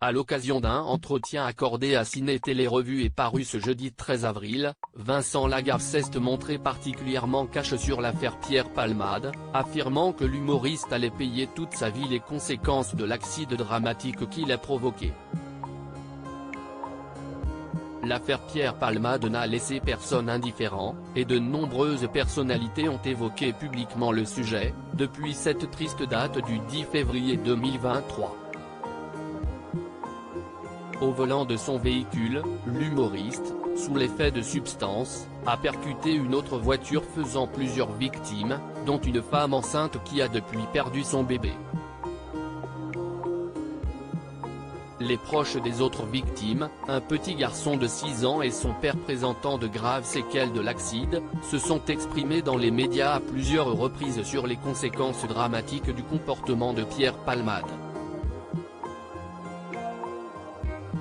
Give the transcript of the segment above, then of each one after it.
À l'occasion d'un entretien accordé à Ciné Télé Revue et paru ce jeudi 13 avril, Vincent Lagaffe s'est montré particulièrement cash sur l'affaire Pierre Palmade, affirmant que l'humoriste allait payer toute sa vie les conséquences de l'accident dramatique qu'il a provoqué. L'affaire Pierre Palmade n'a laissé personne indifférent, et de nombreuses personnalités ont évoqué publiquement le sujet, depuis cette triste date du 10 février 2023. Au volant de son véhicule, l'humoriste, sous l'effet de substances, a percuté une autre voiture faisant plusieurs victimes, dont une femme enceinte qui a depuis perdu son bébé. Les proches des autres victimes, un petit garçon de 6 ans et son père présentant de graves séquelles de l'accident, se sont exprimés dans les médias à plusieurs reprises sur les conséquences dramatiques du comportement de Pierre Palmade.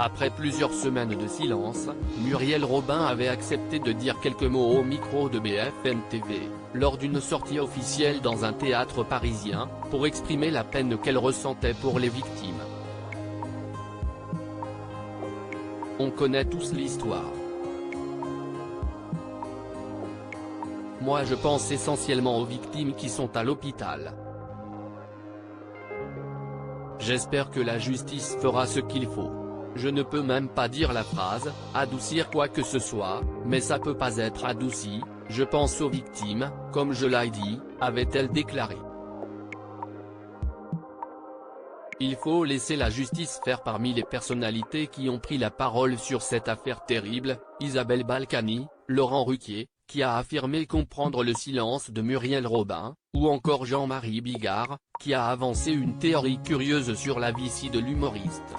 Après plusieurs semaines de silence, Muriel Robin avait accepté de dire quelques mots au micro de BFM TV, lors d'une sortie officielle dans un théâtre parisien, pour exprimer la peine qu'elle ressentait pour les victimes. On connaît tous l'histoire. Moi je pense essentiellement aux victimes qui sont à l'hôpital. J'espère que la justice fera ce qu'il faut. Je ne peux même pas dire la phrase « adoucir quoi que ce soit », mais ça peut pas être adouci, je pense aux victimes, comme je l'ai dit, avait-elle déclaré. Il faut laisser la justice faire. Parmi les personnalités qui ont pris la parole sur cette affaire terrible, Isabelle Balkany, Laurent Ruquier, qui a affirmé comprendre le silence de Muriel Robin, ou encore Jean-Marie Bigard, qui a avancé une théorie curieuse sur la vie de l'humoriste.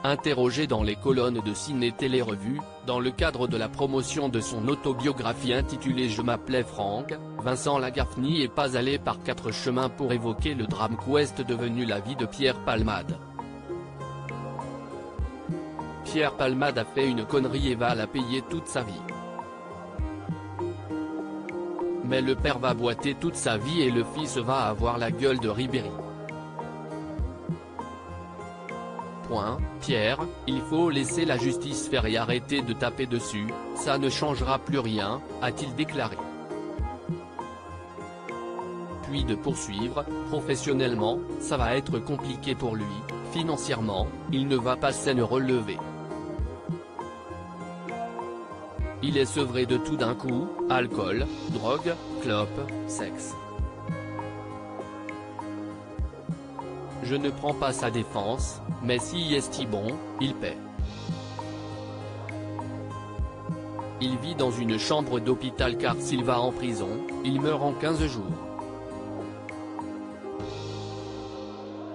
Interrogé dans les colonnes de Ciné Télé Revue, dans le cadre de la promotion de son autobiographie intitulée Je m'appelais Franck, Vincent Lagaffe n'y est pas allé par quatre chemins pour évoquer le drame qu'est devenu la vie de Pierre Palmade. Pierre Palmade a fait une connerie et va la payer toute sa vie. Mais le père va boiter toute sa vie et le fils va avoir la gueule de Ribéry. Pierre, il faut laisser la justice faire et arrêter de taper dessus, ça ne changera plus rien, a-t-il déclaré. Puis de poursuivre, professionnellement, ça va être compliqué pour lui, financièrement, il ne va pas s'en relever. Il est sevré de tout d'un coup, alcool, drogue, clope, sexe. Je ne prends pas sa défense, mais si est bon, il paie. Il vit dans une chambre d'hôpital car s'il va en prison, il meurt en 15 jours.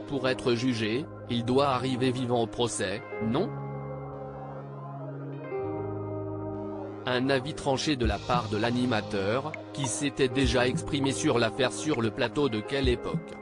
Pour être jugé, il doit arriver vivant au procès, non ? Un avis tranché de la part de l'animateur, qui s'était déjà exprimé sur l'affaire sur le plateau de Quelle époque.